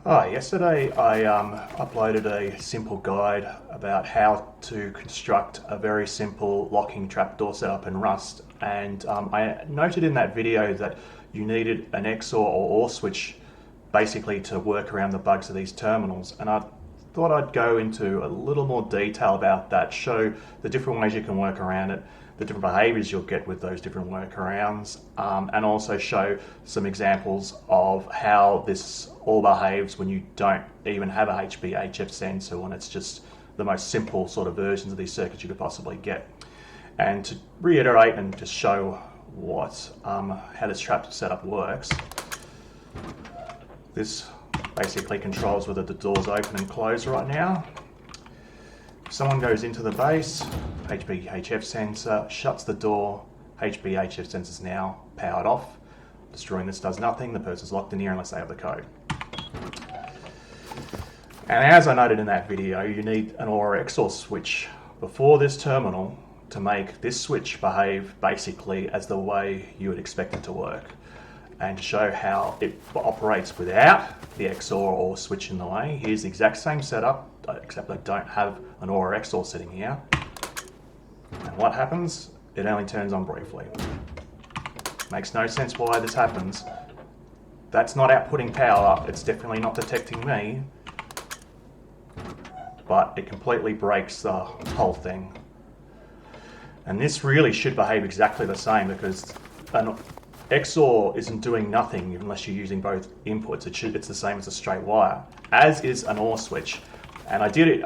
Hi, yesterday I uploaded a simple guide about how to construct a very simple locking trapdoor setup in Rust, and I noted in that video that you needed an XOR or OR switch basically to work around the bugs of these terminals, and I thought I'd go into a little more detail about that, show the different ways you can work around it, the different behaviors you'll get with those different workarounds, and also show some examples of how this all behaves when you don't even have a HB-HF sensor, when it's just the most simple sort of versions of these circuits you could possibly get. And to reiterate and just show how this trap setup works, this basically controls whether the door's open and closed right now. If someone goes into the base, HB-HF sensor shuts the door, HB-HF sensor is now powered off. Destroying this does nothing, the person's locked in here unless they have the code. And as I noted in that video, you need an OR XOR switch before this terminal to make this switch behave basically as the way you would expect it to work. And to show how it operates without the XOR or switch in the way, here's the exact same setup, except I don't have an OR XOR sitting here. And what happens? It only turns on briefly. Makes no sense why this happens. That's not outputting power, it's definitely not detecting me, but it completely breaks the whole thing. And this really should behave exactly the same, because an XOR isn't doing nothing unless you're using both inputs. It's the same as a straight wire, as is an OR switch. And I did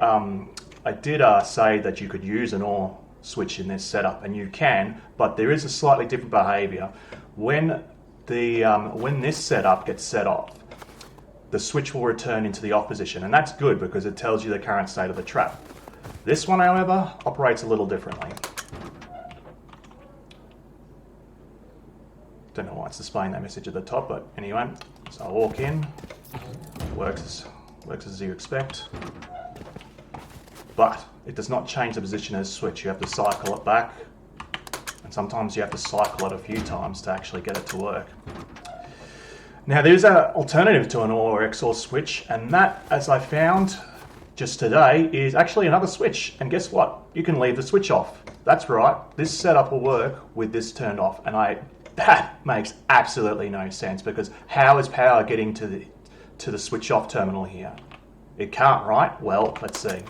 say that you could use an OR switch in this setup, and you can, but there is a slightly different behavior. When this setup gets set off, the switch will return into the off position, and that's good because it tells you the current state of the trap. This one, however, operates a little differently. Don't know why it's displaying that message at the top, but anyway, so I walk in, works as you expect, but it does not change the position as switch. You have to cycle it back, and sometimes you have to cycle it a few times to actually get it to work. Now there's an alternative to an OR XOR switch, and that, as I found just today, is actually another switch. And guess what? You can leave the switch off. That's right, this setup will work with this turned off, and that makes absolutely no sense, because how is power getting to the switch off terminal here? It can't, right? Well, let's see.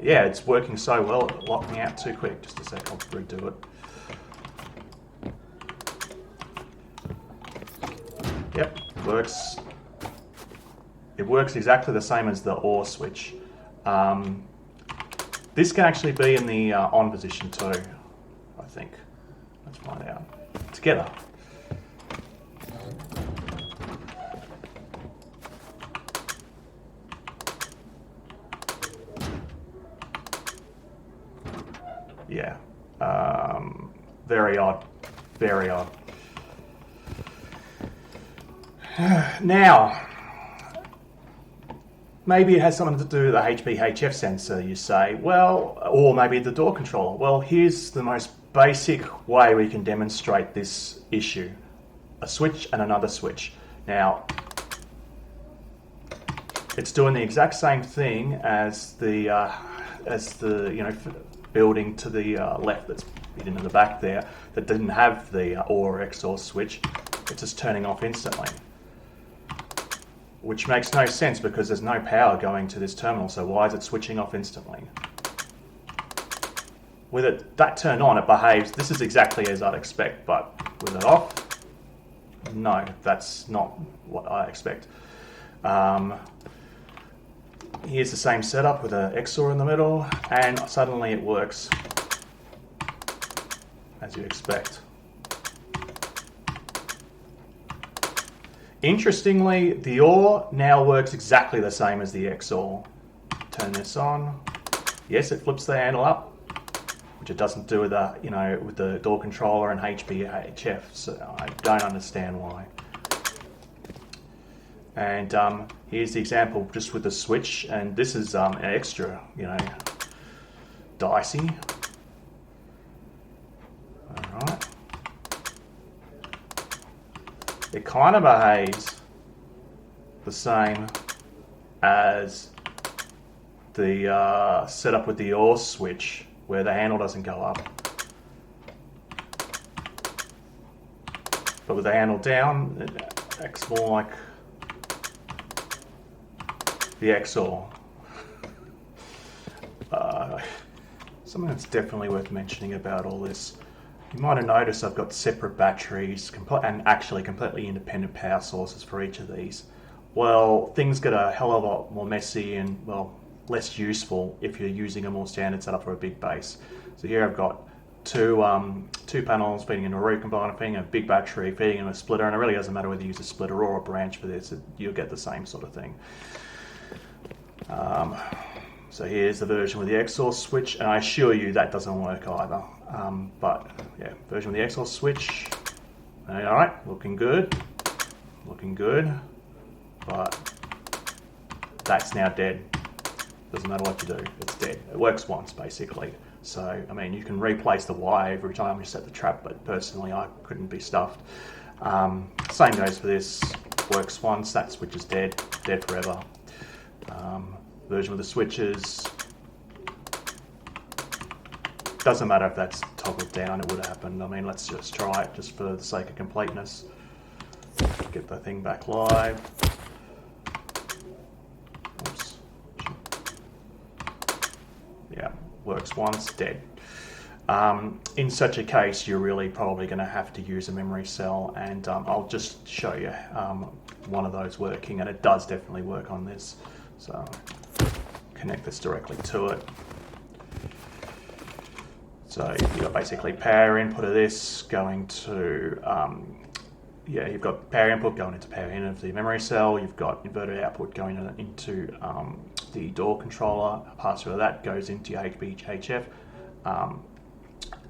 Yeah, it's working so well, it locked me out too quick. Just a sec, I'll redo it. Yep, works. It works exactly the same as the OR switch. This can actually be in the on position too, I think. Let's find out together. Yeah, very odd, very odd. Now, maybe it has something to do with the HB-HF sensor, you say. Well, or maybe the door controller. Well, here's the most basic way we can demonstrate this issue. A switch and another switch. Now, it's doing the exact same thing as the building to the left that's hidden in the back there that didn't have the OR XOR switch. It's just turning off instantly, which makes no sense because there's no power going to this terminal, so why is it switching off instantly? With that turned on, it behaves, this is exactly as I'd expect, but with it off, no, that's not what I expect. Here's the same setup with an XOR in the middle, and suddenly it works as you expect. Interestingly, the OR now works exactly the same as the XOR. Turn this on. Yes, it flips the handle up, which it doesn't do with the door controller and HB-HF, so I don't understand why. And here's the example just with the switch, and this is an extra, dicey. All right. It kind of behaves the same as the setup with the OR switch, where the handle doesn't go up. But with the handle down, it acts more like the XOR. Something that's definitely worth mentioning about all this, you might have noticed I've got separate batteries and actually completely independent power sources for each of these. Well, things get a hell of a lot more messy and, well, less useful if you're using a more standard setup for a big base. So here I've got two panels feeding into a recombiner, feeding a big battery, feeding in a splitter, and it really doesn't matter whether you use a splitter or a branch for this, you'll get the same sort of thing. So here's the version with the XOR switch, and I assure you that doesn't work either. But yeah, version with the XOR switch. Alright, looking good, but that's now dead. Doesn't matter what you do, it's dead. It works once basically. So, I mean, you can replace the wire every time you set the trap, but personally I couldn't be stuffed. Same goes for this, works once, that switch is dead forever. Version with the switches, doesn't matter if that's toggled down, it would have happened. I mean, let's just try it just for the sake of completeness. Get the thing back live. Oops. Yeah, works once, dead. In such a case, you're really probably going to have to use a memory cell, and I'll just show you one of those working, and it does definitely work on this. So connect this directly to it. So you've got basically power input of this going to, you've got power input going into power in of the memory cell, you've got inverted output going into the door controller, pass-through of that goes into your HBHF,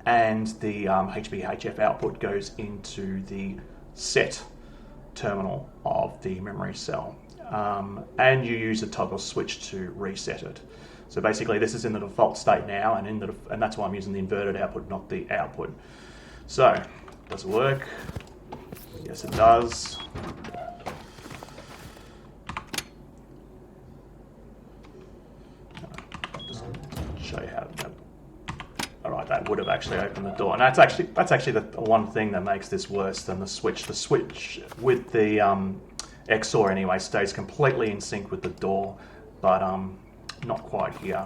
and the HBHF output goes into the set terminal of the memory cell. And you use a toggle switch to reset it. So basically this is in the default state now, and that's why I'm using the inverted output, not the output. So, does it work? Yes, it does. I'll just show you how that. Alright, that would have actually opened the door. And that's actually the one thing that makes this worse than the switch. The switch with the XOR anyway stays completely in sync with the door, but not quite here.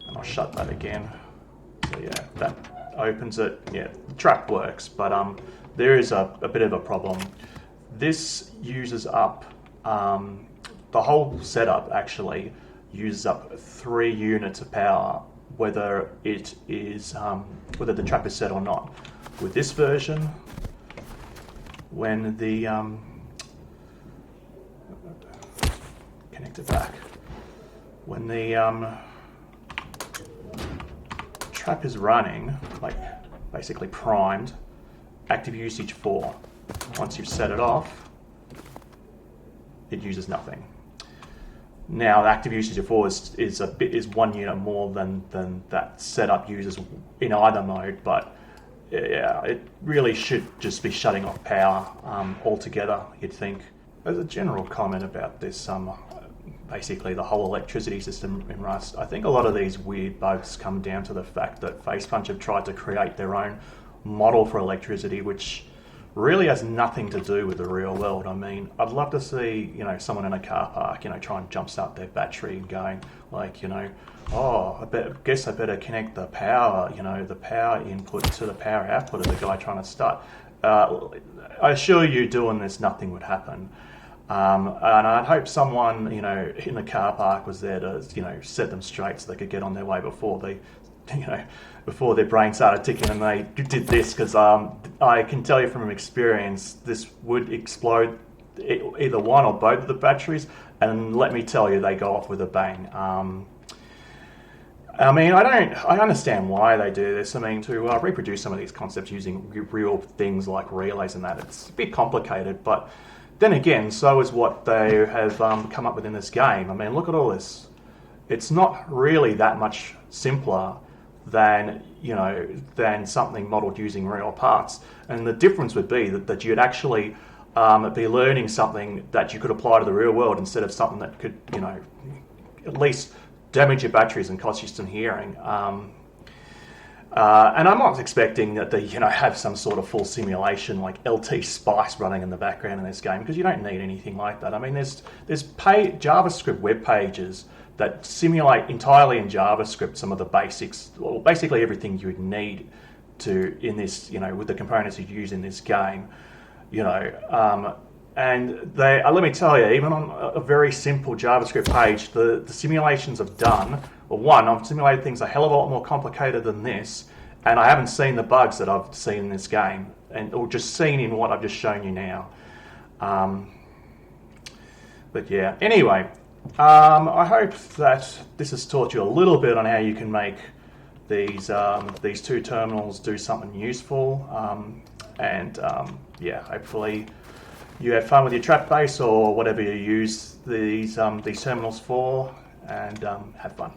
And I'll shut that again. So yeah, that opens it. Yeah, the trap works, but there is a bit of a problem. This uses up, the whole setup actually uses up 3 units of power, whether it is, whether the trap is set or not. With this version, when the connect it back, when the trap is running, like basically primed, active usage 4. Once you've set it off, it uses nothing. Now, the active usage of 4 is 1 unit more than that setup uses in either mode, but yeah, it really should just be shutting off power altogether, you'd think. As a general comment about this, basically the whole electricity system in Rust, I think a lot of these weird bugs come down to the fact that Facepunch have tried to create their own model for electricity, which really has nothing to do with the real world. I mean, I'd love to see, someone in a car park, try and jumpstart their battery and going, like, oh, I guess I better connect the power, the power input to the power output of the guy trying to start. I assure you, doing this, nothing would happen. And I'd hope someone, in the car park was there to, set them straight so they could get on their way before they, before their brain started ticking and they did this, because I can tell you from experience, this would explode either one or both of the batteries, and let me tell you, they go off with a bang. I mean, I understand why they do this. I mean, to reproduce some of these concepts using real things like relays and that, it's a bit complicated, but then again, so is what they have come up with in this game. I mean, look at all this. It's not really that much simpler than than something modelled using real parts. And the difference would be that you'd actually be learning something that you could apply to the real world instead of something that could at least damage your batteries and cost you some hearing. And I'm not expecting that they have some sort of full simulation like LT Spice running in the background in this game, because you don't need anything like that. I mean, there's JavaScript web pages that simulate entirely in JavaScript some of the basics, well, basically everything you would need to in this, with the components you use in this game, and they, let me tell you, even on a very simple JavaScript page, the simulations I've done, well, one, I've simulated things a hell of a lot more complicated than this, and I haven't seen the bugs that I've seen in this game, or just seen in what I've just shown you now. But yeah, anyway, I hope that this has taught you a little bit on how you can make these two terminals do something useful, yeah, hopefully you have fun with your trap base or whatever you use these terminals for, and have fun.